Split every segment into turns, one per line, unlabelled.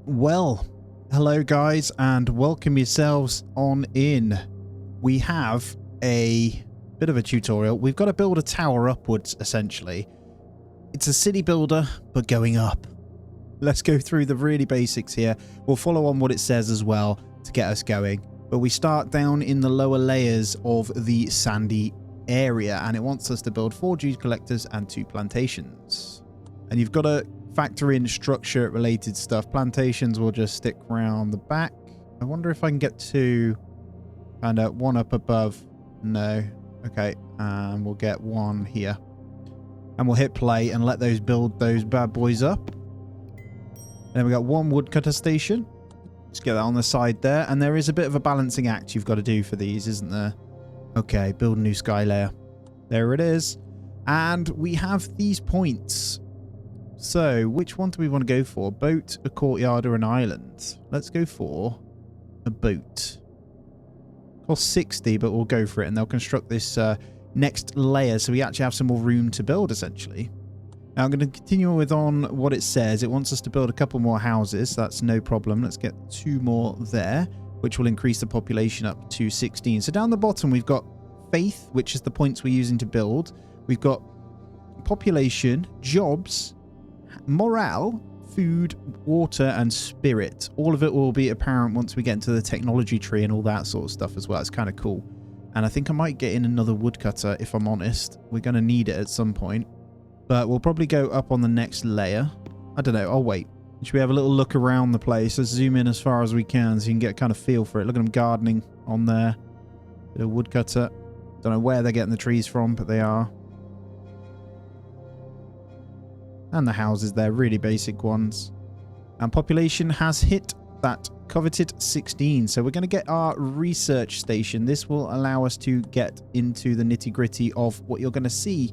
Well, hello guys and welcome yourselves on in. We have a bit of a tutorial. We've got to build a tower upwards essentially. It's a city builder but going up. Let's go through the really basics here. We'll follow on what it says as well to get us going. But we start down in the lower layers of the sandy area and it wants us to build 4 juice collectors and 2 plantations. And you've got to factor in structure related stuff. Plantations will just stick around the back. I wonder if I can get 2 and one up above. No. Okay. And we'll get 1 here. And we'll hit play and let those build those bad boys up. And then we got 1 woodcutter station. Let's get that on the side there. And there is a bit of a balancing act you've got to do for these, isn't there? Okay. Build a new sky layer. There it is. And we have these points. So, which one do we want to go for? Boat, a courtyard, or an island? Let's go for a boat. Costs 60, but we'll go for it. And they'll construct this next layer so we actually have some more room to build, essentially. Now, I'm going to continue with on what it says. It wants us to build a couple more houses. That's no problem. Let's get 2 more there, which will increase the population up to 16. So, down the bottom, we've got faith, which is the points we're using to build. We've got population, jobs, morale, food, water, and spirit. All of it will be apparent once we get into the technology tree and all that sort of stuff as well. It's kind of cool. And I think I might get in another woodcutter if I'm honest. We're going to need it at some point. But we'll probably go up on the next layer. I don't know. I'll wait. Should we have a little look around the place? Let's zoom in as far as we can so you can get a kind of feel for it. Look at them gardening on there. Bit of woodcutter. Don't know where they're getting the trees from, but they are. And the houses there, really basic ones. And population has hit that coveted 16. So we're going to get our research station. This will allow us to get into the nitty-gritty of what you're going to see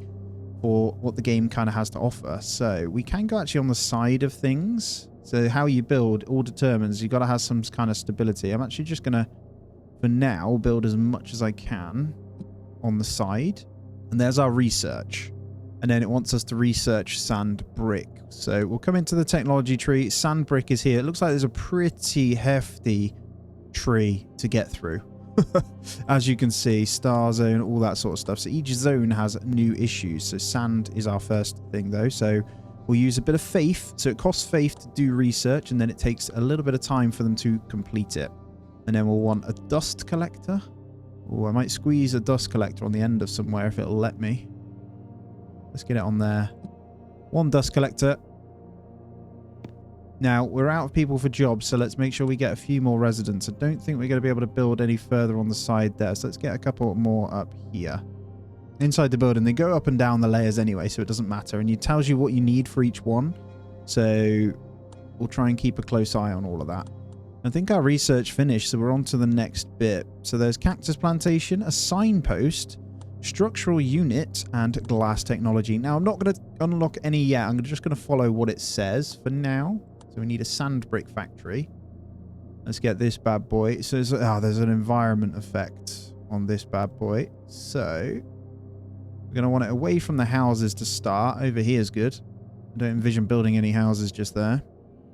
for what the game kind of has to offer. So we can go actually on the side of things. So how you build all determines you've got to have some kind of stability. I'm actually just going to, for now, build as much as I can on the side. And there's our research. And then it wants us to research sand brick. So we'll come into the technology tree. Sand brick is here. It looks like there's a pretty hefty tree to get through. As you can see, star zone, all that sort of stuff. So each zone has new issues. So sand is our first thing though. So we'll use a bit of faith. So it costs faith to do research and then it takes a little bit of time for them to complete it. And then we'll want a dust collector. Oh, I might squeeze a dust collector on the end of somewhere if it'll let me. Let's get it on there. 1 dust collector. Now, we're out of people for jobs, so let's make sure we get a few more residents. I don't think we're going to be able to build any further on the side there, so let's get a couple more up here. Inside the building, they go up and down the layers anyway, so it doesn't matter. And it tells you what you need for each one. So we'll try and keep a close eye on all of that. I think our research finished, so we're on to the next bit. So there's cactus plantation, a signpost, structural unit, and glass technology. Now, I'm not going to unlock any yet. I'm just going to follow what it says for now. So we need a sand brick factory. Let's get this bad boy. So there's an environment effect on this bad boy. So we're going to want it away from the houses to start. Over here is good. I don't envision building any houses just there.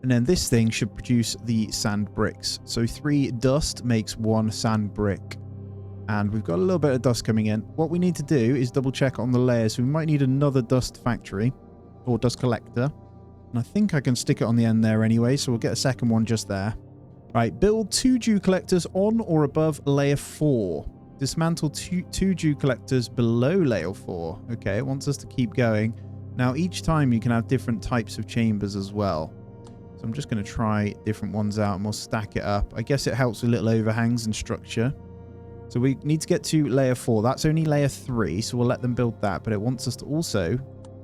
And then this thing should produce the sand bricks. So 3 dust makes 1 sand brick. And we've got a little bit of dust coming in. What we need to do is double check on the layers. So we might need another dust factory or dust collector. And I think I can stick it on the end there anyway. So we'll get a second one just there. Right, build 2 dew collectors on or above layer 4. Dismantle 2 dew collectors below layer 4. Okay, it wants us to keep going. Now, each time you can have different types of chambers as well. So I'm just going to try different ones out and we'll stack it up. I guess it helps with little overhangs and structure. So we need to get to layer 4. That's only layer 3, so we'll let them build that. But it wants us to also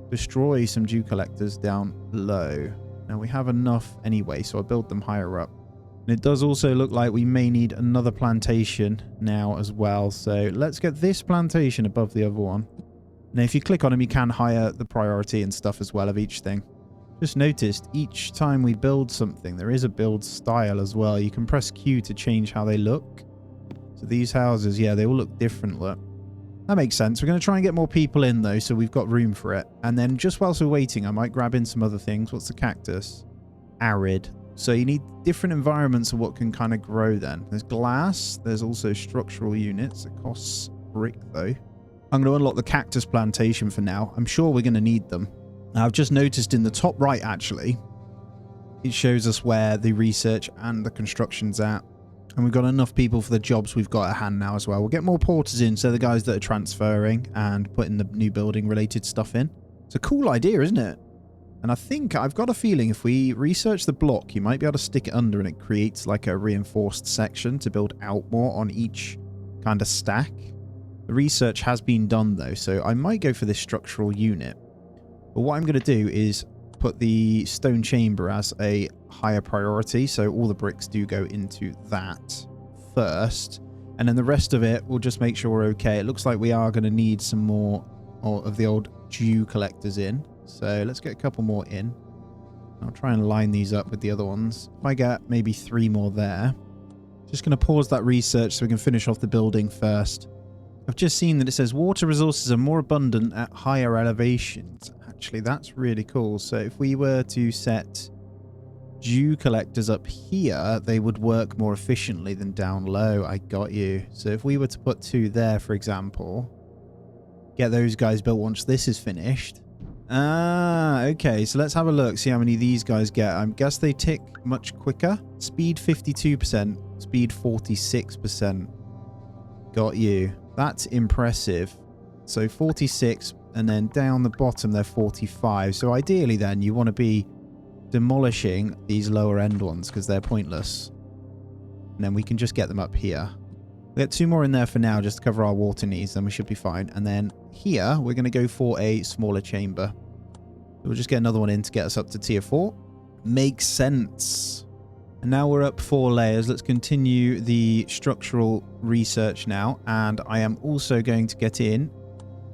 destroy some dew collectors down low. Now we have enough anyway, so I'll build them higher up. And it does also look like we may need another plantation now as well. So let's get this plantation above the other one. Now if you click on them, you can higher the priority and stuff as well of each thing. Just noticed each time we build something, there is a build style as well. You can press Q to change how they look. So these houses, yeah, they all look different, look. That makes sense. We're going to try and get more people in, though, so we've got room for it. And then just whilst we're waiting, I might grab in some other things. What's the cactus? Arid. So you need different environments of what can kind of grow then. There's glass. There's also structural units. It costs brick though. I'm going to unlock the cactus plantation for now. I'm sure we're going to need them. Now, I've just noticed in the top right, actually, it shows us where the research and the construction's at. And we've got enough people for the jobs we've got at hand now as well. We'll get more porters in, so the guys that are transferring and putting the new building related stuff in. It's a cool idea, isn't it? And I think, I've got a feeling if we research the block, you might be able to stick it under and it creates like a reinforced section to build out more on each kind of stack. The research has been done though, so I might go for this structural unit. But what I'm going to do is put the stone chamber as a higher priority, so all the bricks do go into that first. And then the rest of it, we'll just make sure we're okay. It looks like we are going to need some more of the old dew collectors in. So let's get a couple more in. I'll try and line these up with the other ones. If I get maybe 3 more there. Just going to pause that research so we can finish off the building first. I've just seen that it says water resources are more abundant at higher elevations. Actually, that's really cool. So if we were to set dew collectors up here, they would work more efficiently than down low. I got you. So if we were to put 2 there, for example, get those guys built once this is finished. Okay. So let's have a look. See how many these guys get. I guess they tick much quicker. Speed 52%. Speed 46%. Got you. That's impressive. So 46, and then down the bottom they're 45. So ideally then you want to be demolishing these lower end ones because they're pointless. And then we can just get them up here. We'll get 2 more in there for now just to cover our water needs, then we should be fine. And then here we're going to go for a smaller chamber. So we'll just get another one in to get us up to tier 4. Makes sense. And now we're up 4 layers. Let's continue the structural research now. And I am also going to get in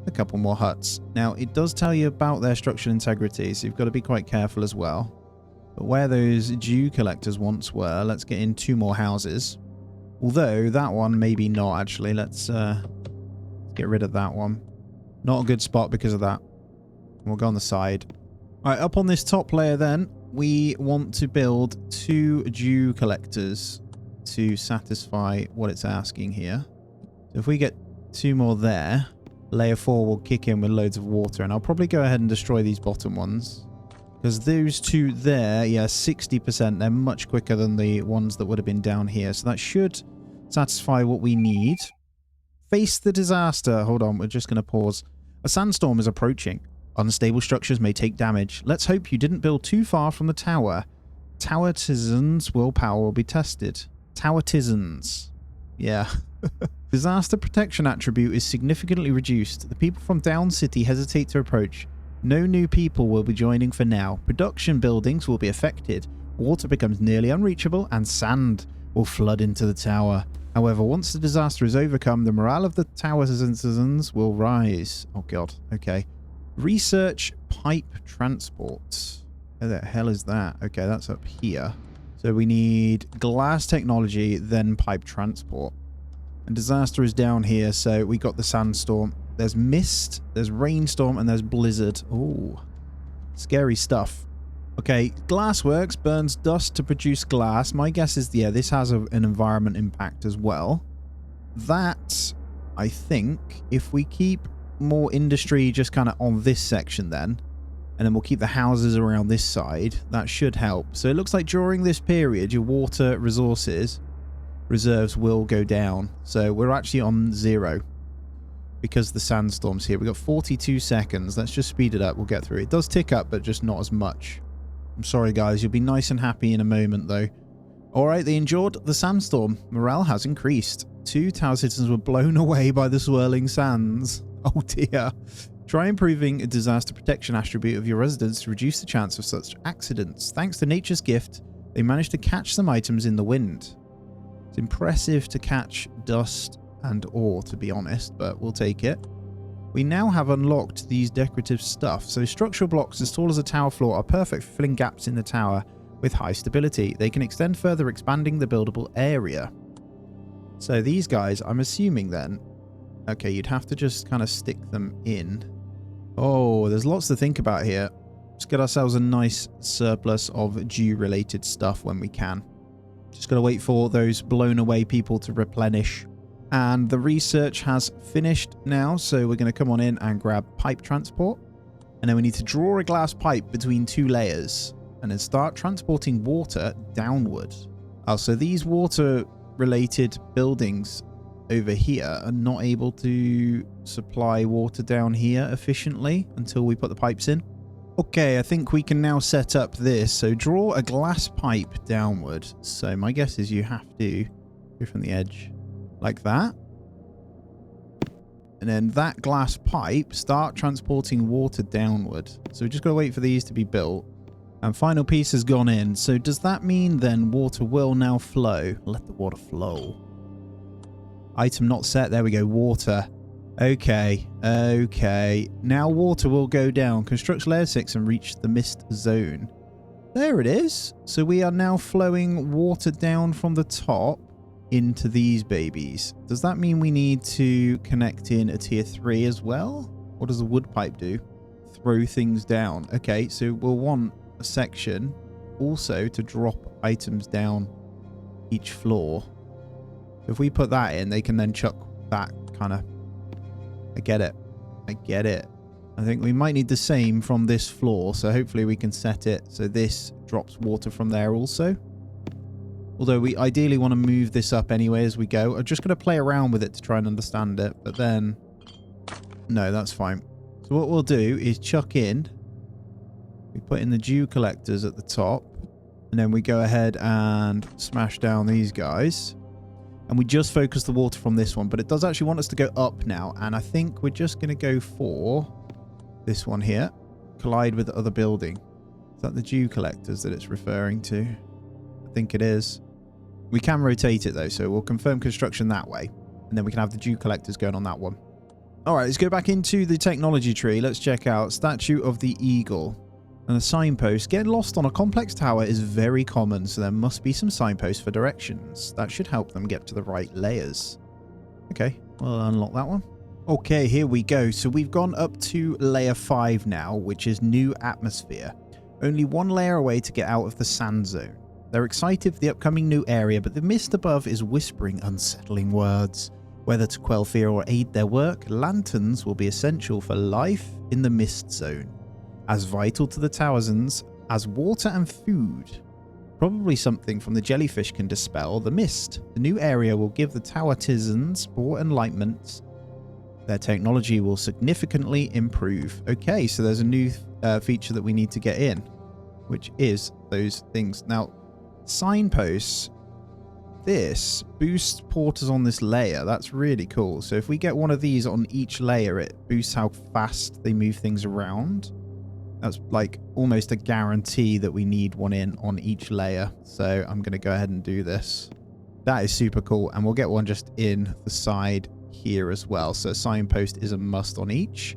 a couple more huts. Now, it does tell you about their structural integrity, so you've got to be quite careful as well. But where those dew collectors once were, let's get in 2 more houses. Although, that one maybe not, actually. Let's get rid of that one. Not a good spot because of that. We'll go on the side. All right, up on this top layer then, we want to build 2 dew collectors to satisfy what it's asking here. So if we get 2 more there, layer 4 will kick in with loads of water, and I'll probably go ahead and destroy these bottom ones. Because those 2 there, yeah, 60%, they're much quicker than the ones that would have been down here. So that should satisfy what we need. Face the disaster. Hold on, we're just going to pause. A sandstorm is approaching. Unstable structures may take damage. Let's hope you didn't build too far from the tower. Towertizens' willpower will be tested. Towertizens. Yeah. Disaster protection attribute is significantly reduced. The people from Down City hesitate to approach. No new people will be joining for now. Production buildings will be affected. Water becomes nearly unreachable and sand will flood into the tower. However, once the disaster is overcome, the morale of the tower citizens will rise. Oh god, okay. Research pipe transport. Where the hell is that? Okay, that's up here. So we need glass technology, then pipe transport. And disaster is down here, so we got the sandstorm. There's mist, there's rainstorm, and there's blizzard. Ooh, scary stuff. Okay, glassworks burns dust to produce glass. My guess is, yeah, this has an environment impact as well. That, I think, if we keep more industry just kind of on this section then, and then we'll keep the houses around this side, that should help. So it looks like during this period, your water resources reserves will go down. So we're actually on 0 because the sandstorm's here. We've got 42 seconds. Let's just speed it up. We'll get through. It does tick up, but just not as much. I'm sorry, guys. You'll be nice and happy in a moment, though. All right, they endured the sandstorm. Morale has increased. 2 tower citizens were blown away by the swirling sands. Oh, dear. Try improving a disaster protection attribute of your residents to reduce the chance of such accidents. Thanks to nature's gift, they managed to catch some items in the wind. It's impressive to catch dust and ore, to be honest, but we'll take it. We now have unlocked these decorative stuff. So structural blocks as tall as a tower floor are perfect for filling gaps in the tower with high stability. They can extend further, expanding the buildable area. So these guys, I'm assuming then, okay, you'd have to just kind of stick them in. Oh, there's lots to think about here. Let's get ourselves a nice surplus of dew-related stuff when we can. Just got to wait for those blown away people to replenish. And the research has finished now, so we're going to come on in and grab pipe transport. And then we need to draw a glass pipe between 2 layers and then start transporting water downward. Oh, so these water-related buildings over here are not able to supply water down here efficiently until we put the pipes in. Okay, I think we can now set up this. So draw a glass pipe downward. So my guess is you have to go from the edge like that. And then that glass pipe, start transporting water downward. So we just got to wait for these to be built. And final piece has gone in. So does that mean then water will now flow? Let the water flow. Item not set. There we go. Water. Okay. Okay. Now water will go down. Construct layer 6 and reach the mist zone. There it is. So we are now flowing water down from the top into these babies. Does that mean we need to connect in a tier 3 as well? What does the wood pipe do? Throw things down. Okay, so we'll want a section also to drop items down each floor. If we put that in, they can then chuck that kind of... I get it. I get it. I think we might need the same from this floor, so hopefully we can set it so this drops water from there also. Although we ideally want to move this up anyway as we go. I'm just going to play around with it to try and understand it, but then... No, that's fine. So what we'll do is chuck in... We put in the dew collectors at the top, and then we go ahead and smash down these guys. And we just focus the water from this one, but it does actually want us to go up now. And I think we're just going to go for this one here. Collide with the other building. Is that the dew collectors that it's referring to? I think it is. We can rotate it though, so we'll confirm construction that way. And then we can have the dew collectors going on that one. All right, let's go back into the technology tree. Let's check out Statue of the Eagle. And a signpost. Getting lost on a complex tower is very common, so there must be some signposts for directions. That should help them get to the right layers. Okay, we'll unlock that one. Okay, here we go. So we've gone up to layer 5 now, which is new atmosphere. Only one layer away to get out of the sand zone. They're excited for the upcoming new area, but the mist above is whispering unsettling words. Whether to quell fear or aid their work, lanterns will be essential for life in the mist zone. As vital to the towertizens as water and food. Probably something from the jellyfish can dispel the mist. The new area will give the towertizens more enlightenment. Their technology will significantly improve. Okay, so there's a new feature that we need to get in, which is those things. Now, signposts. This boosts porters on this layer. That's really cool. So if we get one of these on each layer, it boosts how fast they move things around. That's like almost a guarantee that we need one in on each layer. So I'm going to go ahead and do this. That is super cool. And we'll get one just in the side here as well. So a signpost is a must on each.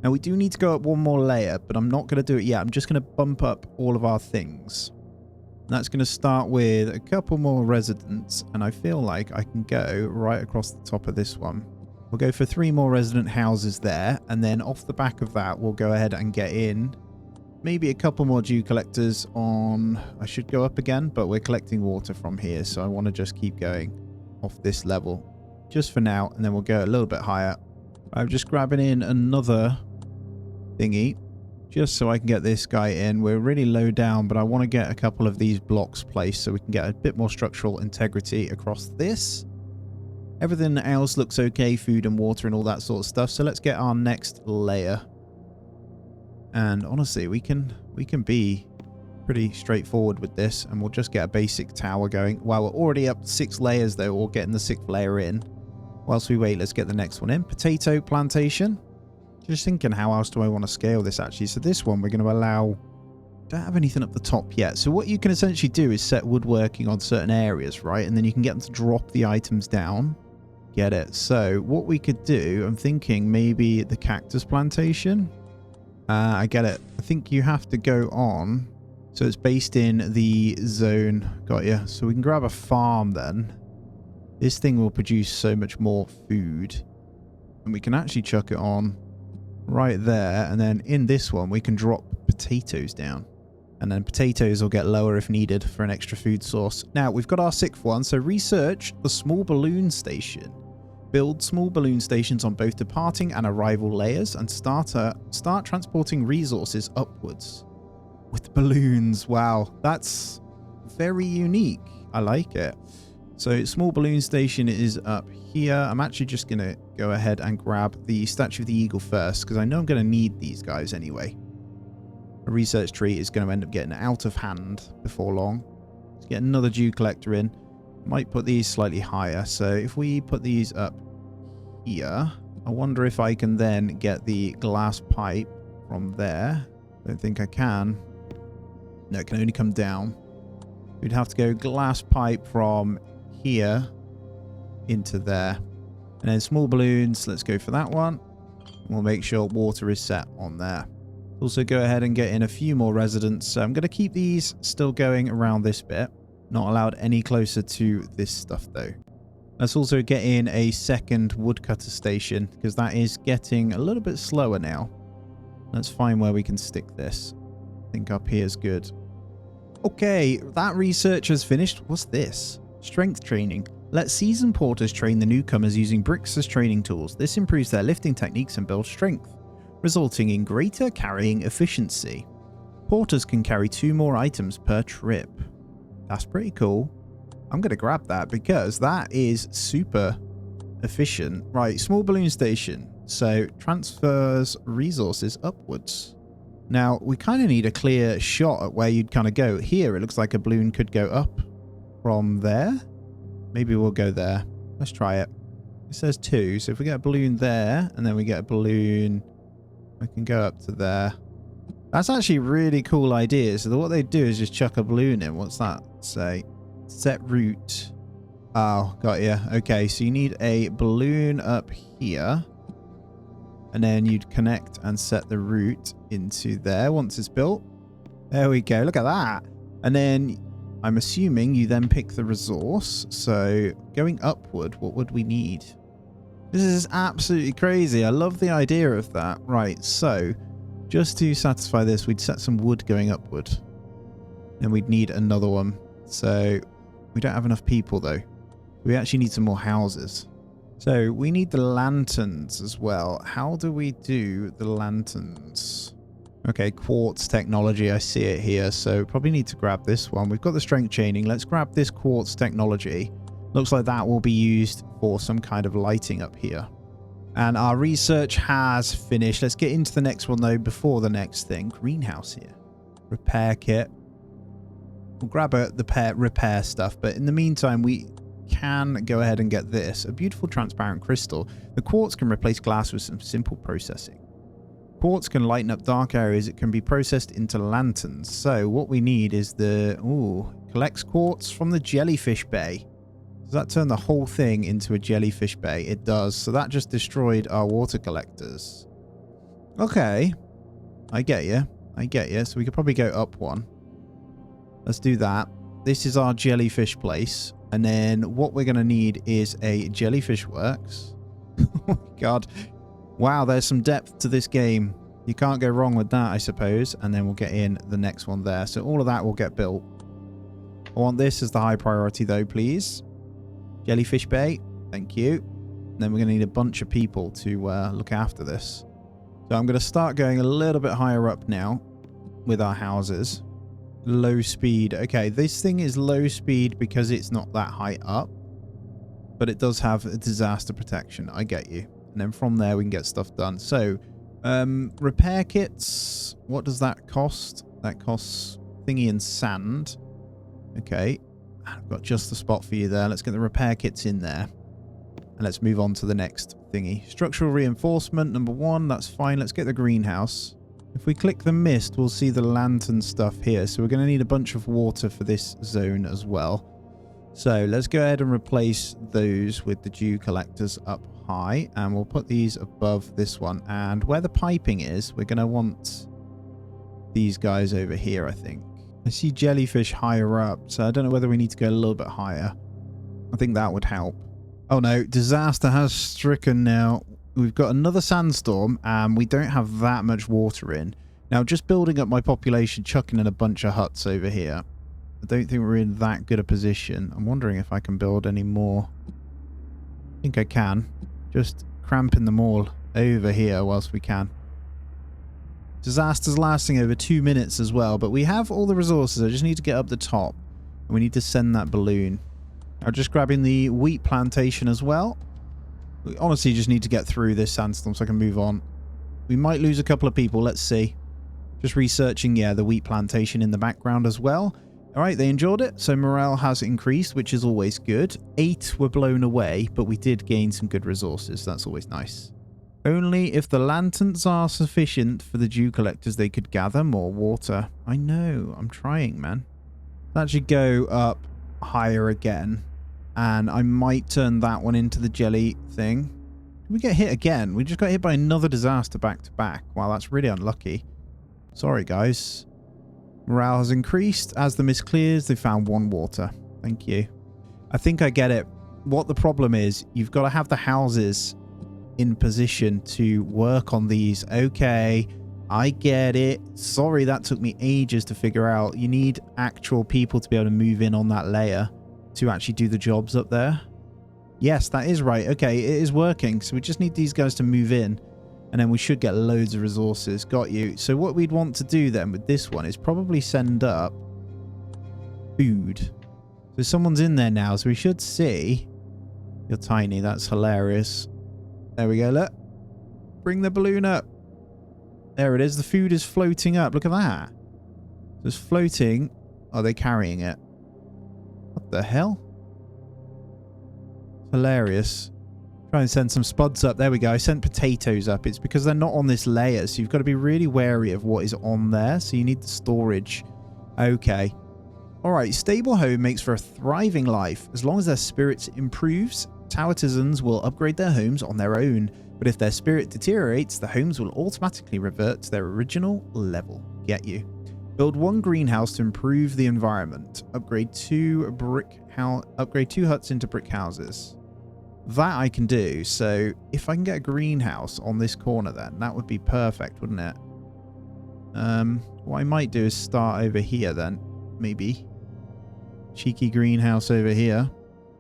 Now we do need to go up one more layer, but I'm not going to do it yet. I'm just going to bump up all of our things. And that's going to start with a couple more residents. And I feel like I can go right across the top of this one. We'll go for 3 more resident houses there. And then off the back of that, we'll go ahead and get in maybe a couple more dew collectors on... I should go up again, but we're collecting water from here. So I want to just keep going off this level just for now. And then we'll go a little bit higher. I'm just grabbing in another thingy just so I can get this guy in. We're really low down, but I want to get a couple of these blocks placed so we can get a bit more structural integrity across this. Everything else looks okay, food and water and all that sort of stuff. So let's get our next layer. And honestly, we can be pretty straightforward with this, and we'll just get a basic tower going. Wow, we're already up 6 layers though, or getting the 6th layer in. Whilst we wait, let's get the next one in. Potato plantation. Just thinking, how else do I want to scale this actually? So this one we're going to allow... Don't have anything up the top yet. So what you can essentially do is set woodworking on certain areas, right? And then you can get them to drop the items down. Get it. So what we could do, I'm thinking maybe the cactus plantation. I get it. I think you have to go on. So it's based in the zone. Got you. So we can grab a farm then. This thing will produce so much more food. And we can actually chuck it on right there. And then in this one, we can drop potatoes down. And then potatoes will get lower if needed for an extra food source. Now, we've got our 6th one. So research the small balloon station. Build small balloon stations on both departing and arrival layers and start transporting resources upwards. With balloons. Wow, that's very unique. I like it. So small balloon station is up here. I'm actually just going to go ahead and grab the statue of the eagle first because I know I'm going to need these guys anyway. A research tree is going to end up getting out of hand before long. Let's get another dew collector in. Might put these slightly higher. So if we put these up here, I wonder if I can then get the glass pipe from there. Don't think I can. No, it can only come down. We'd have to go glass pipe from here into there. And then small balloons, let's go for that one. We'll make sure water is set on there. Also go ahead and get in a few more residents. So I'm going to keep these still going around this bit. Not allowed any closer to this stuff though. Let's also get in a second woodcutter station because that is getting a little bit slower now. Let's find where we can stick this. I think up here is good. Okay, that research has finished. What's this? Strength training. Let seasoned porters train the newcomers using bricks as training tools. This improves their lifting techniques and builds strength, resulting in greater carrying efficiency. Porters can carry 2 more items per trip. That's pretty cool. I'm going to grab that because that is super efficient. Right, small balloon station. So transfers resources upwards. Now, we kind of need a clear shot at where you'd kind of go. Here, it looks like a balloon could go up from there. Maybe we'll go there. Let's try it. It says 2. So if we get a balloon there and then we get a balloon, we can go up to there. That's actually a really cool idea. So what they do is just chuck a balloon in. What's that say? Set route. Oh, got you. Okay, so you need a balloon up here. And then you'd connect and set the route into there once it's built. There we go. Look at that. And then I'm assuming you then pick the resource. So going upward, what would we need? This is absolutely crazy. I love the idea of that. Right, so just to satisfy this, we'd set some wood going upward. Then we'd need another one. So we don't have enough people though. We actually need some more houses. So we need the lanterns as well. How do we do the lanterns? Okay, quartz technology. I see it here. So probably need to grab this one. We've got the strength chaining. Let's grab this quartz technology. Looks like that will be used for some kind of lighting up here. And our research has finished. Let's get into the next one though before the next thing. Greenhouse here. Repair kit. We'll grab the repair stuff. But in the meantime, we can go ahead and get this. A beautiful transparent crystal. The quartz can replace glass with some simple processing. Quartz can lighten up dark areas. It can be processed into lanterns. So what we need is the... Ooh, collects quartz from the jellyfish bay. Does that turn the whole thing into a jellyfish bay? It does. So that just destroyed our water collectors. Okay. I get you. I get you. So we could probably go up one. Let's do that. This is our jellyfish place. And then what we're going to need is a jellyfish works. Oh my god. Wow, there's some depth to this game. You can't go wrong with that, I suppose. And then we'll get in the next one there. So all of that will get built. I want this as the high priority though, please. Jellyfish bay. Thank you. And then we're going to need a bunch of people to look after this. So I'm going to start going a little bit higher up now with our houses. Low speed. Okay, this thing is low speed because it's not that high up. But it does have a disaster protection. I get you. And then from there we can get stuff done. So, repair kits. What does that cost? That costs thingy and sand. Okay. I've got just the spot for you there. Let's get the repair kits in there. And let's move on to the next thingy. Structural reinforcement, number 1. That's fine. Let's get the greenhouse. If we click the mist, we'll see the lantern stuff here. So we're going to need a bunch of water for this zone as well. So let's go ahead and replace those with the dew collectors up high. And we'll put these above this one. And where the piping is, we're going to want these guys over here, I think. I see jellyfish higher up. So I don't know whether we need to go a little bit higher. I think that would help. Oh no, disaster has stricken now. We've got another sandstorm and we don't have that much water in. Now, just building up my population, chucking in a bunch of huts over here. I don't think we're in that good a position. I'm wondering if I can build any more. I think I can. Just cramping them all over here whilst we can. Disaster's lasting over 2 minutes as well, but we have all the resources. I just need to get up the top. And we need to send that balloon. I'm just grabbing the wheat plantation as well. We honestly just need to get through this sandstorm so I can move on. We might lose a couple of people. Let's see. Just researching, yeah, the wheat plantation in the background as well. All right, they enjoyed it. So morale has increased, which is always good. 8 were blown away, but we did gain some good resources. That's always nice. Only if the lanterns are sufficient for the dew collectors, they could gather more water. I know. I'm trying, man. Let's actually go up higher again. And I might turn that one into the jelly thing. Did we get hit again? We just got hit by another disaster back to back. Wow, that's really unlucky. Sorry, guys. Morale has increased. As the mist clears, they found 1 water. Thank you. I think I get it. What the problem is, you've got to have the houses in position to work on these. Okay, I get it. Sorry, that took me ages to figure out. You need actual people to be able to move in on that layer to actually do the jobs up there. Yes, that is right. Okay, it is working. So we just need these guys to move in. And then we should get loads of resources. Got you. So what we'd want to do then with this one is probably send up food. So someone's in there now. So we should see. You're tiny. That's hilarious. There we go. Look. Bring the balloon up. There it is. The food is floating up. Look at that. So it's floating. Are they carrying it? What the hell? Hilarious. Try and send some spuds up. There we go. I sent potatoes up. It's because they're not on this layer, so you've got to be really wary of what is on there. So you need the storage. Okay. All right. Stable home makes for a thriving life. As long as their spirit improves, towertizens will upgrade their homes on their own. But if their spirit deteriorates, the homes will automatically revert to their original level. Get you. Build 1 greenhouse to improve the environment. Upgrade 2 huts into brick houses. That I can do. So if I can get a greenhouse on this corner, then that would be perfect, wouldn't it? What I might do is start over here then. Maybe. Cheeky greenhouse over here.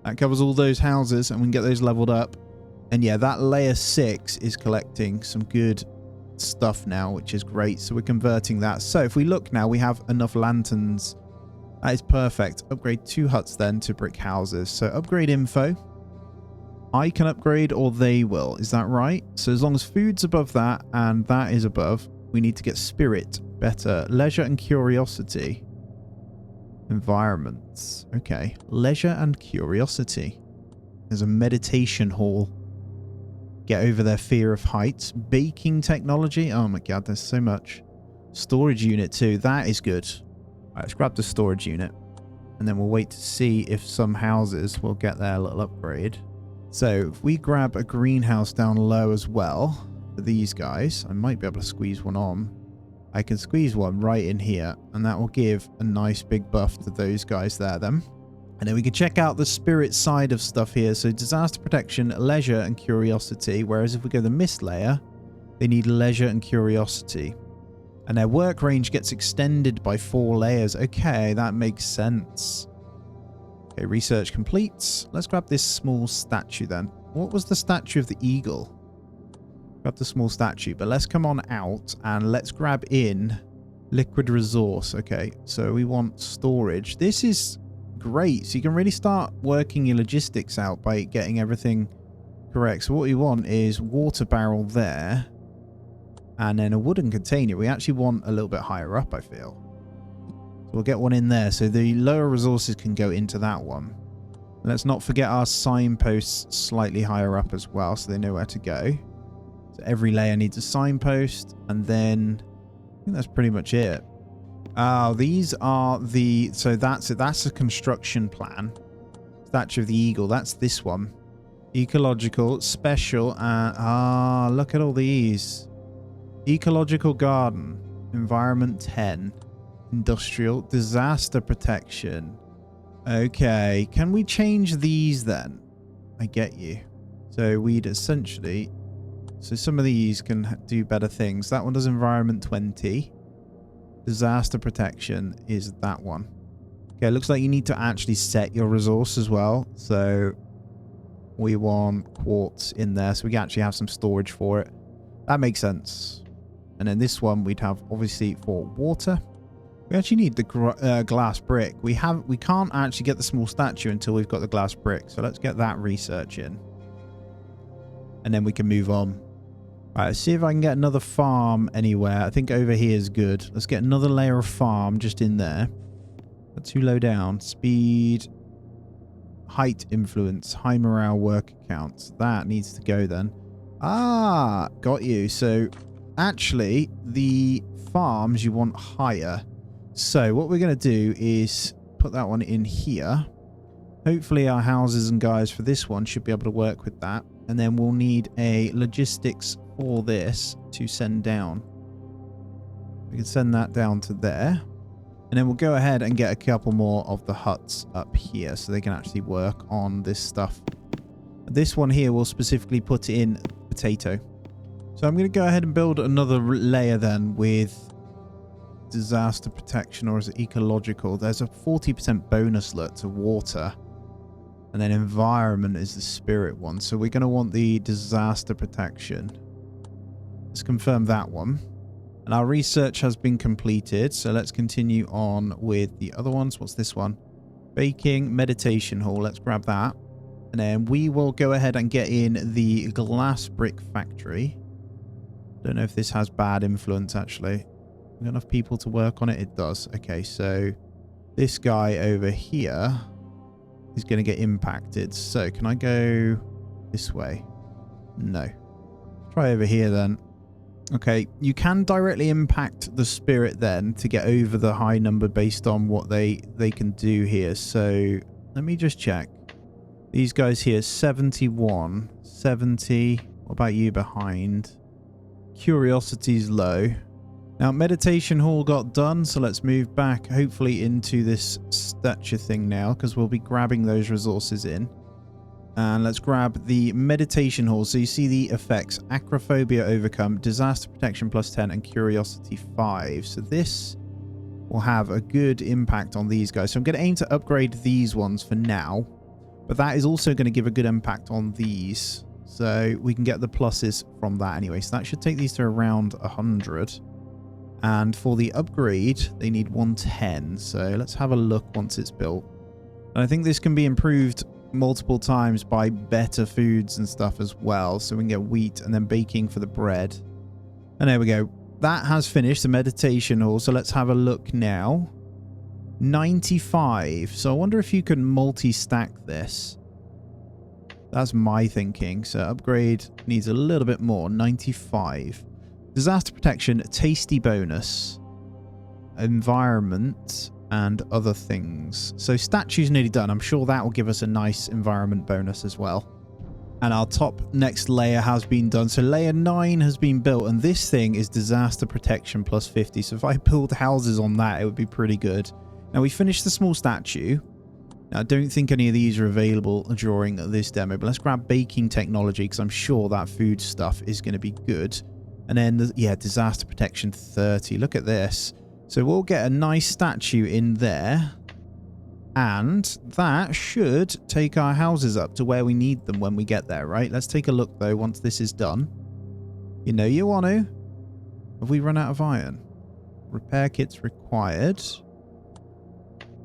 That covers all those houses and we can get those leveled up. And yeah, that layer 6 is collecting some good stuff now, which is great. So we're converting that. So if we look now, we have enough lanterns. That is perfect. Upgrade 2 huts then to brick houses. So upgrade info. I can upgrade or they will. Is that right? So as long as food's above that and that is above, we need to get spirit better. Leisure and curiosity. Environments. Okay. Leisure and curiosity. There's a meditation hall. Get over their fear of heights. Baking technology. Oh my god, there's so much. Storage unit too. That is good. All right, let's grab the storage unit. And then we'll wait to see if some houses will get their little upgrade. So if we grab a greenhouse down low as well for these guys, I might be able to squeeze one on. I can squeeze one right in here and that will give a nice big buff to those guys there then. And then we can check out the spirit side of stuff here. So disaster protection, leisure and curiosity. Whereas if we go the mist layer, they need leisure and curiosity. And their work range gets extended by 4 layers. Okay, that makes sense. Okay, research complete. Let's grab this small statue then. What was the statue of the eagle? Grab the small statue, but let's come on out and let's grab in liquid resource. Okay, so we want storage. This is great. So you can really start working your logistics out by getting everything correct. So what we want is water barrel there and then a wooden container. We actually want a little bit higher up, I feel. We'll get one in there, so the lower resources can go into that one. Let's not forget our signposts slightly higher up as well, so they know where to go. So every layer needs a signpost, and then I think that's pretty much it. Oh, these are the... So that's it. That's a construction plan. Statue of the Eagle. That's this one. Ecological, special, look at all these. Ecological garden. Environment 10. Industrial, disaster protection. Okay, can we change these then? I get you. So we'd essentially... So some of these can do better things. That one does environment 20. Disaster protection is that one. Okay, it looks like you need to actually set your resource as well. So we want quartz in there so we can actually have some storage for it. That makes sense. And then this one we'd have obviously for water. We actually need the glass brick. We can't actually get the small statue until we've got the glass brick. So let's get that research in. And then we can move on. All right, let's see if I can get another farm anywhere. I think over here is good. Let's get another layer of farm just in there. But too low down. Speed. Height influence. High morale work accounts. That needs to go then. Ah, got you. So actually the farms you want higher. So what we're going to do is put that one in here. Hopefully our houses and guys for this one should be able to work with that. And then we'll need a logistics for this to send down. We can send that down to there. And then we'll go ahead and get a couple more of the huts up here so they can actually work on this stuff. This one here will specifically put in potato. So I'm going to go ahead and build another layer then with disaster protection, or is it ecological? There's a 40% bonus look to water. And then environment is the spirit one. So we're going to want the disaster protection. Let's confirm that one. And our research has been completed. So let's continue on with the other ones. What's this one? Baking, meditation hall. Let's grab that. And then we will go ahead and get in the glass brick factory. Don't know if this has bad influence actually. Got enough people to work on it? It does. Okay, so this guy over here is going to get impacted. So can I go this way? No. Try over here then. Okay, you can directly impact the spirit then to get over the high number based on what they can do here. So let me just check. These guys here, 71, 70. What about you behind? Curiosity's low. Now, meditation hall got done, so let's move back, hopefully, into this statue thing now, because we'll be grabbing those resources in. And let's grab the meditation hall. So you see the effects: acrophobia overcome, disaster protection +10, and curiosity 5. So this will have a good impact on these guys. So I'm going to aim to upgrade these ones for now, but that is also going to give a good impact on these. So we can get the pluses from that anyway. So that should take these to around 100. And for the upgrade, they need 110. So let's have a look once it's built. And I think this can be improved multiple times by better foods and stuff as well. So we can get wheat and then baking for the bread. And there we go. That has finished the meditation hall. So let's have a look now. 95. So I wonder if you can multi-stack this. That's my thinking. So upgrade needs a little bit more. 95. Disaster protection, tasty bonus, environment, and other things. So statue's nearly done. I'm sure that will give us a nice environment bonus as well. And our top next layer has been done. So layer 9 has been built, and this thing is disaster protection +50. So if I build houses on that, it would be pretty good. Now we finished the small statue. Now, I don't think any of these are available during this demo, but let's grab baking technology because I'm sure that food stuff is going to be good. And then, yeah, disaster protection 30. Look at this. So we'll get a nice statue in there. And that should take our houses up to where we need them when we get there, right? Let's take a look, though, once this is done. You know you want to. Have we run out of iron? Repair kits required.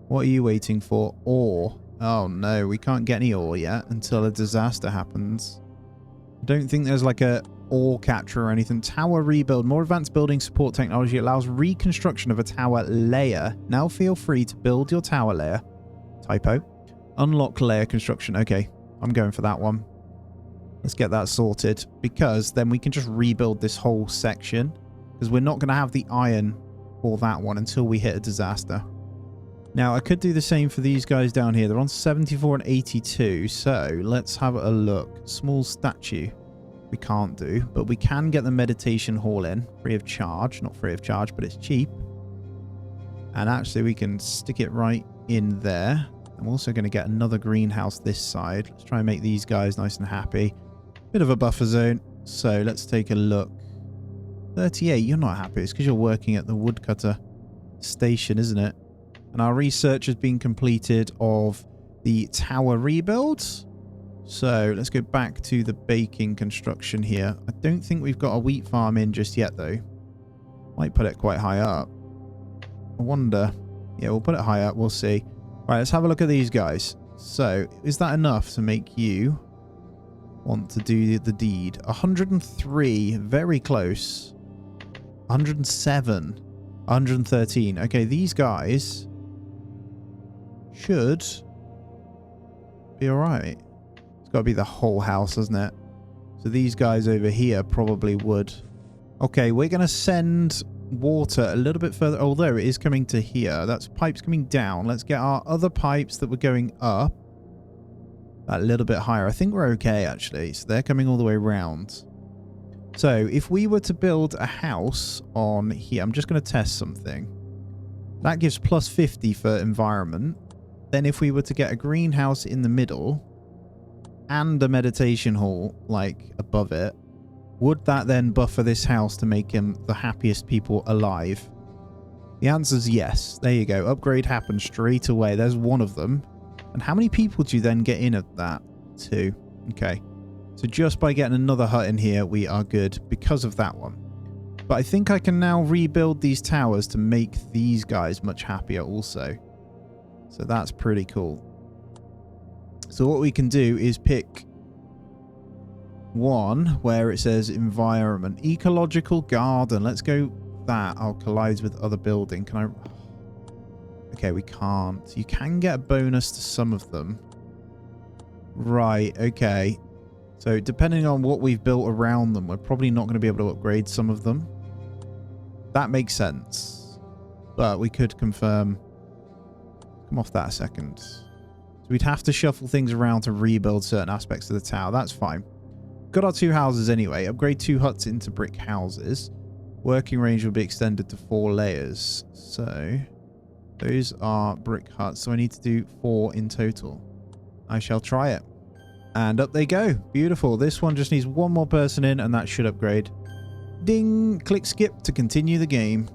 What are you waiting for? Ore. Oh, no. We can't get any ore yet until a disaster happens. I don't think there's like a ore catcher or anything. Tower rebuild. More advanced building support technology allows reconstruction of a tower layer. Now feel free to build your tower layer. Typo. Unlock layer construction. Okay, I'm going for that one. Let's get that sorted, because then we can just rebuild this whole section, because we're not going to have the iron for that one until we hit a disaster. Now, I could do the same for these guys down here. They're on 74 and 82, so let's have a look. Small statue. We can't do, but we can get the meditation hall in free of charge. Not free of charge, but it's cheap. And actually, we can stick it right in there. I'm also going to get another greenhouse this side. Let's try and make these guys nice and happy. Bit of a buffer zone. So let's take a look. 38, you're not happy. It's because you're working at the woodcutter. station, isn't it? And our research has been completed of the tower rebuild. So let's go back to the baking construction here. I don't think we've got a wheat farm in just yet, though. Might put it quite high up. I wonder. Yeah, we'll put it high up. We'll see. Right, let's have a look at these guys. So, is that enough to make you want to do the deed? 103, very close. 107, 113. Okay, these guys should be alright. It's got to be the whole house, hasn't it? So these guys over here probably would. Okay, we're going to send water a little bit further, although it is coming to here. That's pipes coming down. Let's get our other pipes that were going up a little bit higher. I think we're okay, actually. So they're coming all the way around. So if we were to build a house on here, I'm just going to test something. That gives plus 50 for environment. Then if we were to get a greenhouse in the middle and a meditation hall like above it, would that then buffer this house to make him the happiest people alive? The answer is yes. There you go. Upgrade happens straight away. There's one of them. And how many people do you then get in at that? 2. Okay. So just by getting another hut in here, we are good because of that one. But I think I can now rebuild these towers to make these guys much happier also. So that's pretty cool. So what we can do is pick one where it says environment, ecological garden. Let's go that. I'll collides with other building. Can I? Okay, we can't. You can get a bonus to some of them. Right, okay. So depending on what we've built around them, we're probably not going to be able to upgrade some of them. That makes sense. But we could confirm. Come off that a second. So we'd have to shuffle things around to rebuild certain aspects of the tower. That's fine. Got our 2 houses anyway. Upgrade 2 huts into brick houses. Working range will be extended to 4 layers. So those are brick huts. So I need to do 4 in total. I shall try it. And up they go. Beautiful. This one just needs 1 more person in and that should upgrade. Ding! Click skip to continue the game.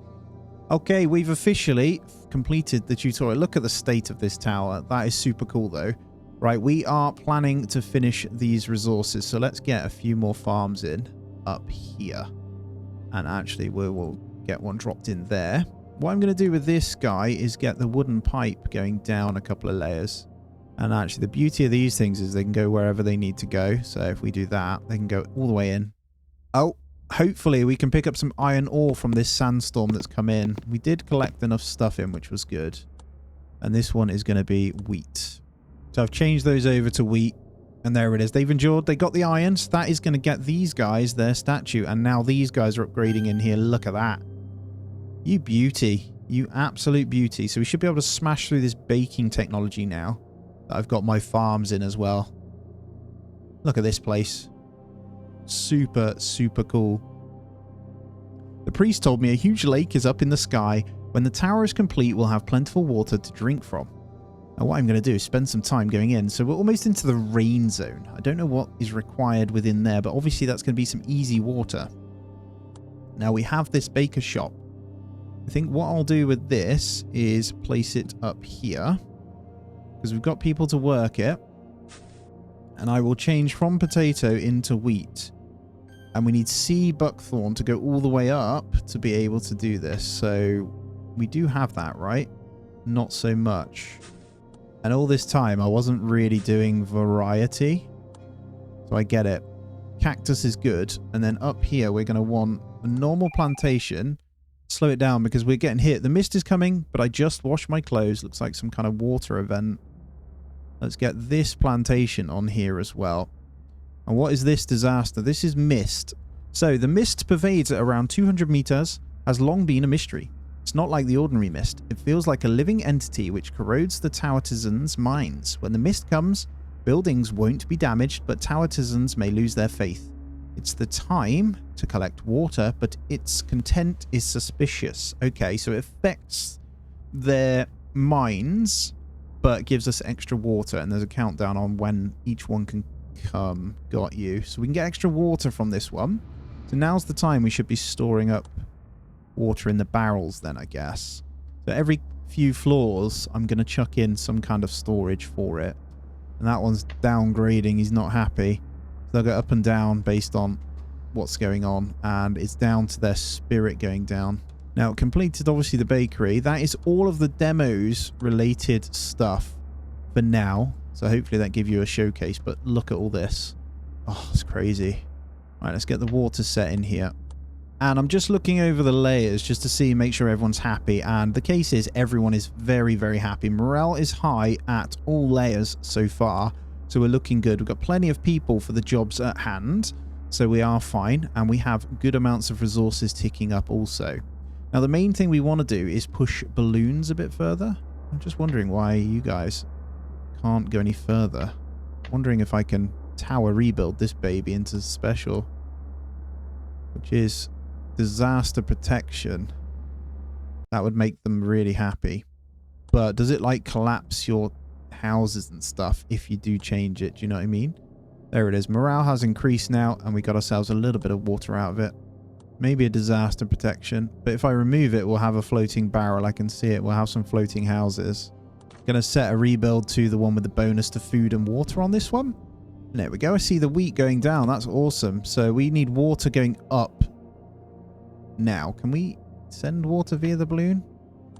Okay, we've officially completed the tutorial. Look at the state of this tower. That is super cool though. Right, we are planning to finish these resources. So let's get a few more farms in up here. And actually, we will get one dropped in there. What I'm going to do with this guy is get the wooden pipe going down a couple of layers. And actually, the beauty of these things is they can go wherever they need to go. So if we do that, they can go all the way in. Oh, hopefully we can pick up some iron ore from this sandstorm that's come in. We did collect enough stuff in, which was good. And this one is going to be wheat. So I've changed those over to wheat. And there it is. They've endured. They got the iron. So that is going to get these guys their statue. And now these guys are upgrading in here. Look at that. You beauty. You absolute beauty. So we should be able to smash through this baking technology now. That I've got my farms in as well. Look at this place. Super, super cool. The priest told me a huge lake is up in the sky. When the tower is complete, we'll have plentiful water to drink from. Now what I'm going to do is spend some time going in. So we're almost into the rain zone. I don't know what is required within there, but obviously that's going to be some easy water. Now we have this baker shop. I think what I'll do with this is place it up here. Because we've got people to work it. And I will change from potato into wheat. And we need sea buckthorn to go all the way up to be able to do this. So we do have that, right? Not so much. And all this time, I wasn't really doing variety. So I get it. Cactus is good. And then up here, we're going to want a normal plantation. Slow it down because we're getting hit. The mist is coming, but I just washed my clothes. Looks like some kind of water event. Let's get this plantation on here as well. And what is this disaster? This is mist. So the mist pervades at around 200 meters, has long been a mystery. It's not like the ordinary mist. It feels like a living entity which corrodes the towertizens' minds. When the mist comes, buildings won't be damaged, but towertizens may lose their faith. It's the time to collect water, but its content is suspicious. Okay, so it affects their minds, but gives us extra water, and there's a countdown on when each one can come. Got you. So we can get extra water from this one. So now's the time we should be storing up water in the barrels then, I guess. So every few floors, I'm going to chuck in some kind of storage for it. And that one's downgrading. He's not happy. They'll go up and down based on what's going on. And it's down to their spirit going down. Now, completed obviously the bakery. That is all of the demos related stuff for now. So hopefully that gives you a showcase. But look at all this. Oh, it's crazy. Right, let's get the water set in here. And I'm just looking over the layers just to see, make sure everyone's happy. And the case is everyone is very, very happy. Morale is high at all layers so far. So we're looking good. We've got plenty of people for the jobs at hand. So we are fine. And we have good amounts of resources ticking up also. Now, the main thing we want to do is push balloons a bit further. I'm just wondering why you guys can't go any further. Wondering if I can tower rebuild this baby into special, which is disaster protection. That would make them really happy. But does it like collapse your houses and stuff if you do change it? Do you know what I mean? There it is. Morale has increased now, and we got ourselves a little bit of water out of it. Maybe a disaster protection. But if I remove it, we'll have a floating barrel. I can see it. We'll have some floating houses. Gonna set a rebuild to the one with the bonus to food and water on this one. And there we go. I see the wheat going down. That's awesome. So we need water going up now. Can we send water via the balloon?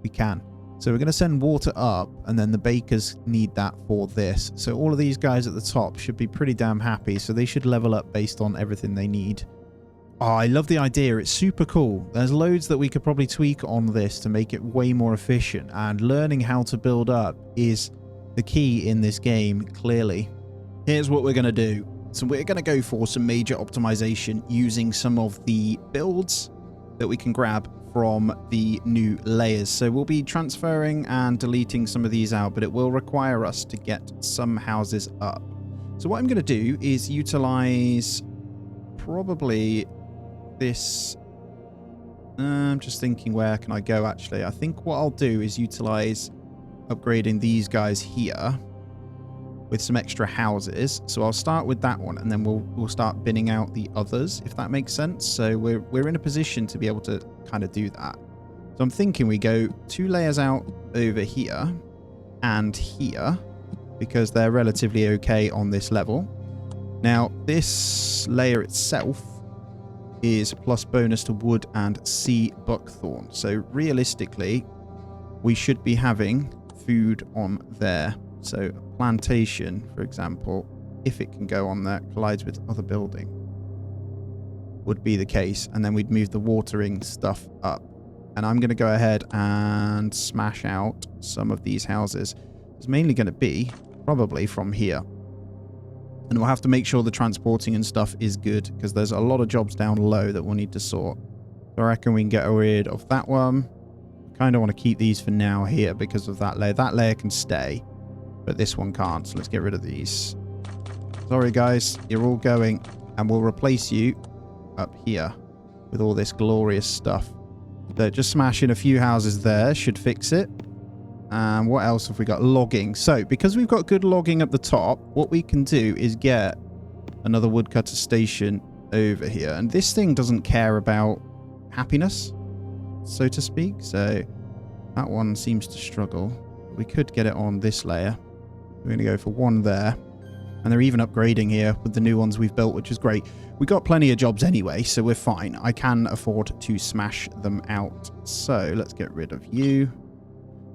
We can. So we're going to send water up, and then the bakers need that for this. So all of these guys at the top should be pretty damn happy. So they should level up based on everything they need. Oh, I love the idea. It's super cool. There's loads that we could probably tweak on this to make it way more efficient. And learning how to build up is the key in this game, clearly. Here's what we're going to do. So we're going to go for some major optimization using some of the builds that we can grab from the new layers. So we'll be transferring and deleting some of these out, but it will require us to get some houses up. So what I'm going to do is utilize probably this. I'm just thinking, where can I go actually? I think what I'll do is utilize upgrading these guys here with some extra houses. So I'll start with that one, and then we'll start binning out the others, if that makes sense. So we're in a position to be able to kind of do that. So I'm thinking we go 2 layers out over here and here, because they're relatively okay on this level. Now, this layer itself is plus bonus to wood and sea buckthorn. So realistically, we should be having food on there. So plantation, for example, if it can go on there, collides with other building, would be the case. And then we'd move the watering stuff up. And I'm going to go ahead and smash out some of these houses. It's mainly going to be probably from here. And we'll have to make sure the transporting and stuff is good, because there's a lot of jobs down low that we'll need to sort. So I reckon we can get rid of that one. I kind of want to keep these for now here because of that layer. That layer can stay, but this one can't. So let's get rid of these. Sorry, guys. You're all going. And we'll replace you up here with all this glorious stuff. So just smashing a few houses there should fix it. And what else have we got? Logging. So because we've got good logging at the top, what we can do is get another woodcutter station over here. And this thing doesn't care about happiness, so to speak. So that one seems to struggle. We could get it on this layer. We're going to go for one there. And they're even upgrading here with the new ones we've built, which is great. We got plenty of jobs anyway, so we're fine. I can afford to smash them out. So let's get rid of you.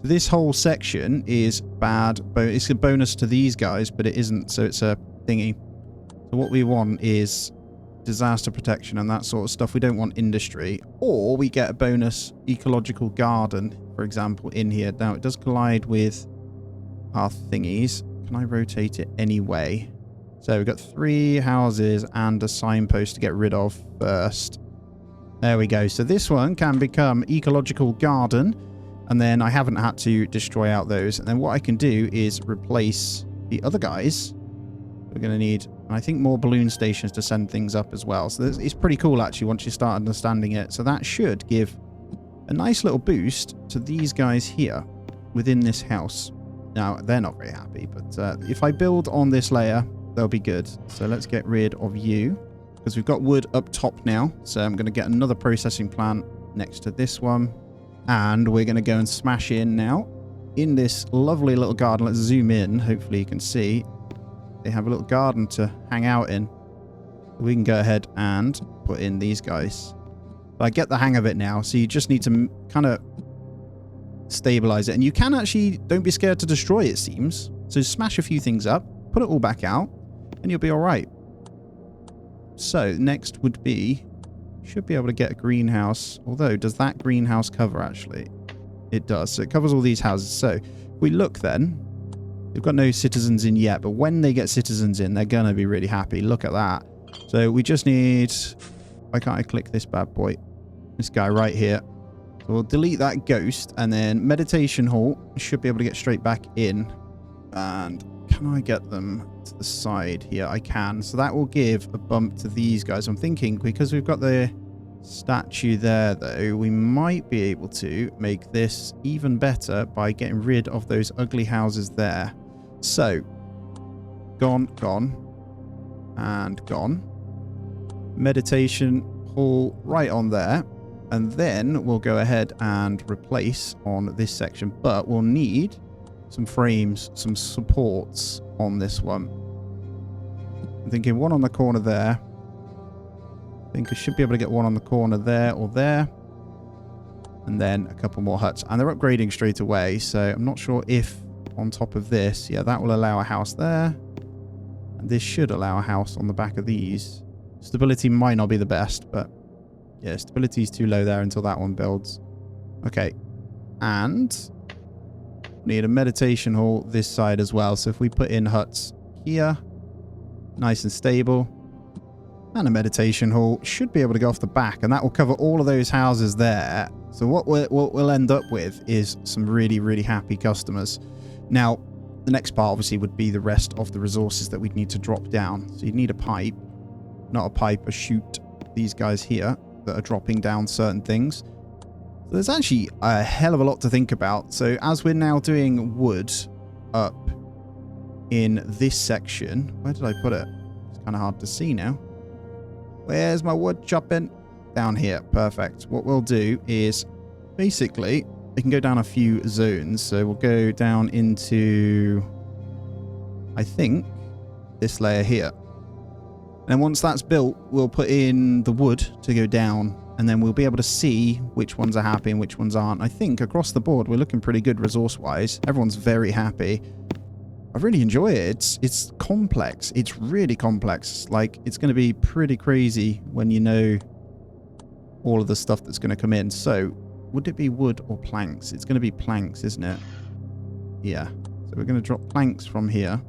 This whole section is bad. It's a bonus to these guys, but it isn't, so it's a thingy. So what we want is disaster protection and that sort of stuff. We don't want industry. Or we get a bonus ecological garden, for example, in here. Now, it does collide with our thingies. Can I rotate it anyway? So we've got 3 houses and a signpost to get rid of first. There we go. So this one can become ecological garden. And then I haven't had to destroy out those. And then what I can do is replace the other guys. We're going to need, I think, more balloon stations to send things up as well. So it's pretty cool, actually, once you start understanding it. So that should give a nice little boost to these guys here within this house. Now, they're not very happy, but if I build on this layer, they'll be good. So let's get rid of you, because we've got wood up top now. So I'm going to get another processing plant next to this one. And we're going to go and smash in now in this lovely little garden. Let's zoom in. Hopefully you can see. They have a little garden to hang out in. We can go ahead and put in these guys. But I get the hang of it now. So you just need to kind of stabilize it. And you can actually, don't be scared to destroy, it seems. So smash a few things up, put it all back out, and you'll be all right. So next would be, should be able to get a greenhouse. Although, does that greenhouse cover actually? It does. So it covers all these houses. So if we look then, we've got no citizens in yet, but when they get citizens in, they're going to be really happy. Look at that. So we just need, why can't I click this bad boy? This guy right here. So we'll delete that ghost, and then meditation hall should be able to get straight back in. And can I get them to the side here? I can. So that will give a bump to these guys. I'm thinking because we've got the statue there, though, we might be able to make this even better by getting rid of those ugly houses there. So, gone, and gone. Meditation hall right on there. And then we'll go ahead and replace on this section. But we'll need some frames, some supports on this one. I'm thinking one on the corner there. I think I should be able to get one on the corner there or there. And then a couple more huts. And they're upgrading straight away. So I'm not sure if on top of this, yeah, that will allow a house there. And this should allow a house on the back of these. Stability might not be the best, but yeah, stability is too low there until that one builds. Okay. And need a meditation hall this side as well. So if we put in huts here, nice and stable, and a meditation hall, should be able to go off the back, and that will cover all of those houses there. So what we'll end up with is some really, really happy customers. Now, the next part obviously would be the rest of the resources that we'd need to drop down. So you'd need a pipe, not a pipe, a chute. These guys here that are dropping down certain things. So there's actually a hell of a lot to think about. So as we're now doing wood up in this section, where did I put it? It's kind of hard to see now. Where's my wood chopping? Down here. Perfect. What we'll do is basically we can go down a few zones. So we'll go down into, I think, this layer here. And once that's built, we'll put in the wood to go down, and then we'll be able to see which ones are happy and which ones aren't. I think across the board, we're looking pretty good resource-wise. Everyone's very happy. I really enjoy it. It's complex. It's really complex. Like, it's going to be pretty crazy when you know all of the stuff that's going to come in. So, would it be wood or planks? It's going to be planks, isn't it? Yeah. So we're going to drop planks from here.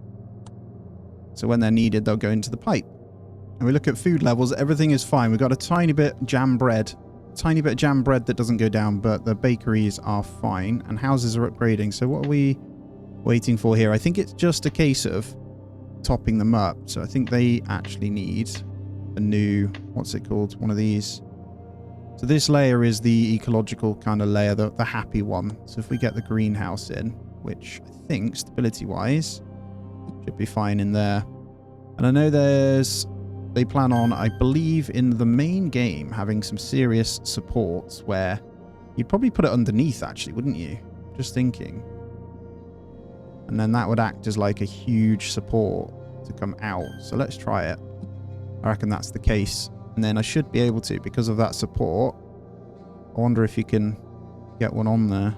So when they're needed, they'll go into the pipe. And we look at food levels, everything is fine. We've got a tiny bit jam bread. Tiny bit jam bread that doesn't go down, but the bakeries are fine. And houses are upgrading. So what are we waiting for here? I think it's just a case of topping them up. So I think they actually need a new, what's it called? One of these. So this layer is the ecological kind of layer, the happy one. So if we get the greenhouse in, which I think stability-wise should be fine in there. And I know they plan on, I believe, in the main game, having some serious supports where you'd probably put it underneath, actually, wouldn't you? Just thinking. And then that would act as like a huge support to come out. So let's try it. I reckon that's the case. And then I should be able to, because of that support. I wonder if you can get one on there.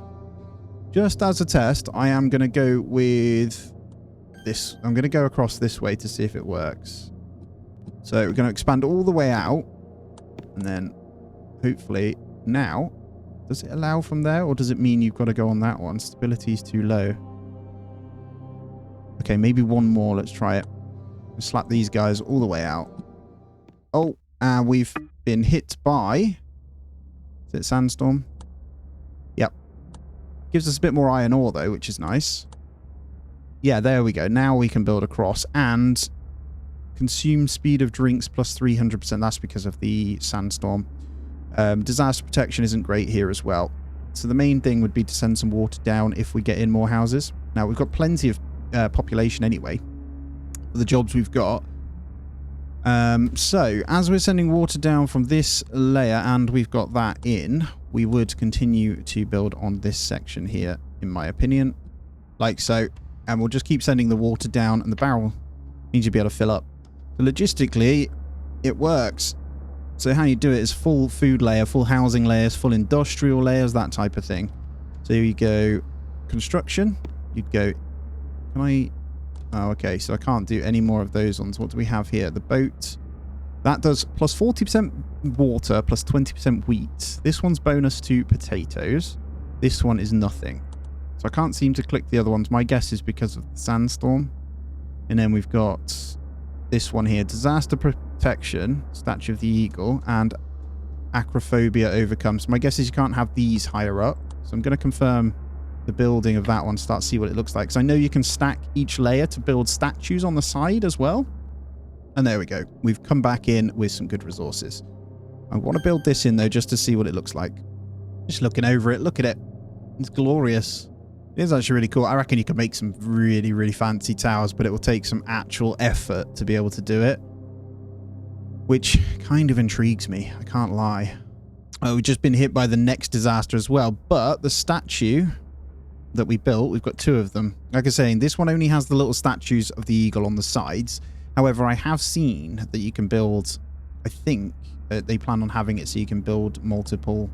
Just as a test, I am going to go with this. I'm going to go across this way to see if it works. So we're going to expand all the way out. And then hopefully now, does it allow from there? Or does it mean you've got to go on that one? Stability is too low. Okay, maybe one more. Let's try it. We'll slap these guys all the way out. Oh, and we've been hit by... Is it sandstorm? Yep. Gives us a bit more iron ore, though, which is nice. Yeah, there we go. Now we can build across. And consume speed of drinks plus 300%. That's because of the sandstorm. Disaster protection isn't great here as well. So the main thing would be to send some water down if we get in more houses. Now, we've got plenty of population anyway for the jobs we've got. So as we're sending water down from this layer and we've got that in, we would continue to build on this section here, in my opinion, like so. And we'll just keep sending the water down, and the barrel needs to be able to fill up. So logistically, it works. So how you do it is full food layer, full housing layers, full industrial layers, that type of thing. So you go construction, you'd go, can I, oh, okay, so I can't do any more of those ones. What do we have here? The boat. That does plus 40% water, plus 20% wheat. This one's bonus to potatoes. This one is nothing. So I can't seem to click the other ones. My guess is because of the sandstorm. And then we've got this one here. Disaster protection, statue of the eagle, and acrophobia overcomes. My guess is you can't have these higher up. So I'm going to confirm the building of that one, start to see what it looks like. Because I know you can stack each layer to build statues on the side as well. And there we go. We've come back in with some good resources. I want to build this in, though, just to see what it looks like. Just looking over it. Look at it. It's glorious. It is actually really cool. I reckon you can make some really, really fancy towers, but it will take some actual effort to be able to do it. Which kind of intrigues me. I can't lie. Oh, we've just been hit by the next disaster as well. But the statue that we built, we've got two of them. Like I was saying, this one only has the little statues of the eagle on the sides. However, I have seen that you can build, I think they plan on having it so you can build multiple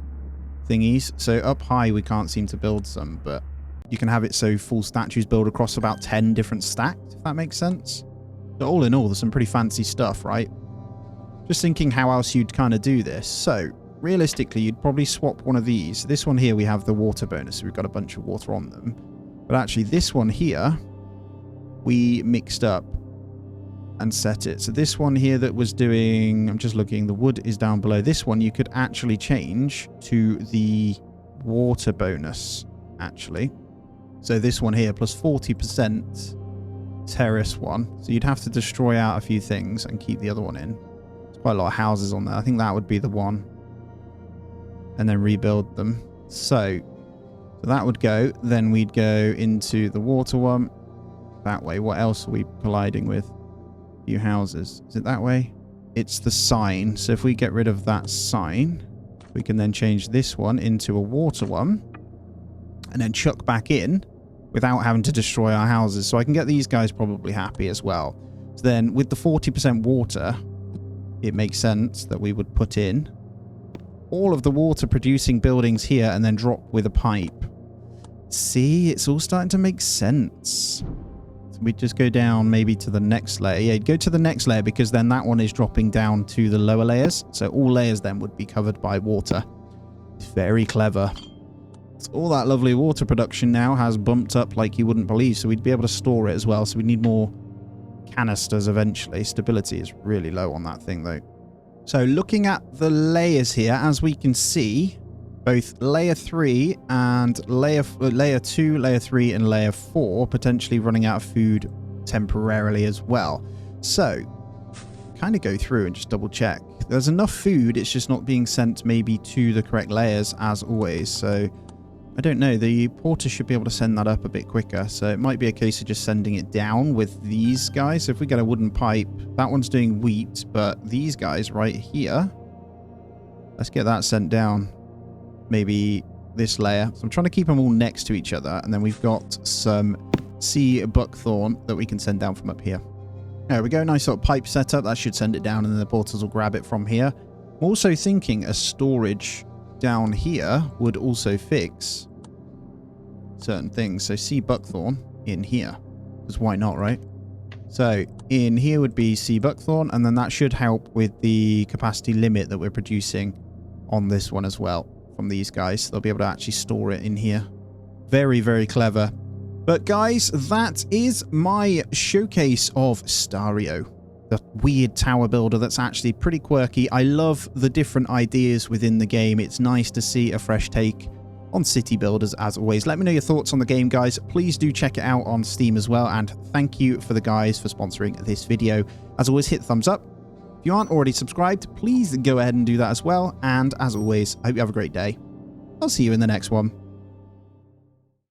thingies. So up high, we can't seem to build some, but you can have it so full statues build across about 10 different stacks, if that makes sense. So all in all, there's some pretty fancy stuff, right? Just thinking how else you'd kind of do this. So realistically, you'd probably swap one of these. This one here, we have the water bonus. So we've got a bunch of water on them. But actually, this one here, we mixed up and set it. So this one here that was doing, I'm just looking, the wood is down below. This one you could actually change to the water bonus, actually. So this one here, plus 40% terrace one. So you'd have to destroy out a few things and keep the other one in. There's quite a lot of houses on there. I think that would be the one. And then rebuild them. So that would go. Then we'd go into the water one. That way. What else are we colliding with? Few houses. Is it that way? It's the sign. So if we get rid of that sign, we can then change this one into a water one and then chuck back in without having to destroy our houses. So I can get these guys probably happy as well. So then with the 40% water, it makes sense that we would put in all of the water producing buildings here and then drop with a pipe. See, it's all starting to make sense. We'd just go down maybe to the next layer. Yeah, you'd go to the next layer because then that one is dropping down to the lower layers. So all layers then would be covered by water. It's very clever. So all that lovely water production now has bumped up like you wouldn't believe. So we'd be able to store it as well. So we need more canisters eventually. Stability is really low on that thing though. So looking at the layers here, as we can see, both layer 3 and layer 2, layer 3 and layer 4 potentially running out of food temporarily as well. So kind of go through and just double check. There's enough food, it's just not being sent maybe to the correct layers as always. So I don't know, the porter should be able to send that up a bit quicker. So it might be a case of just sending it down with these guys. So if we get a wooden pipe, that one's doing wheat, but these guys right here, let's get that sent down. Maybe this layer. So I'm trying to keep them all next to each other. And then we've got some sea buckthorn that we can send down from up here. There we go. Nice sort of pipe setup. That should send it down and then the porters will grab it from here. I'm also thinking a storage down here would also fix certain things. So sea buckthorn in here. Because why not, right? So in here would be sea buckthorn. And then that should help with the capacity limit that we're producing on this one as well. From these guys, so they'll be able to actually store it in here. Very, very clever. But guys, that is my showcase of Stario, the weird tower builder that's actually pretty quirky. I love the different ideas within the game. It's nice to see a fresh take on city builders as always. Let me know your thoughts on the game, guys. Please do check it out on Steam as well, and thank you for the guys for sponsoring this video. As always, hit the thumbs up. If you aren't already subscribed, please go ahead and do that as well. And as always, I hope you have a great day. I'll see you in the next one.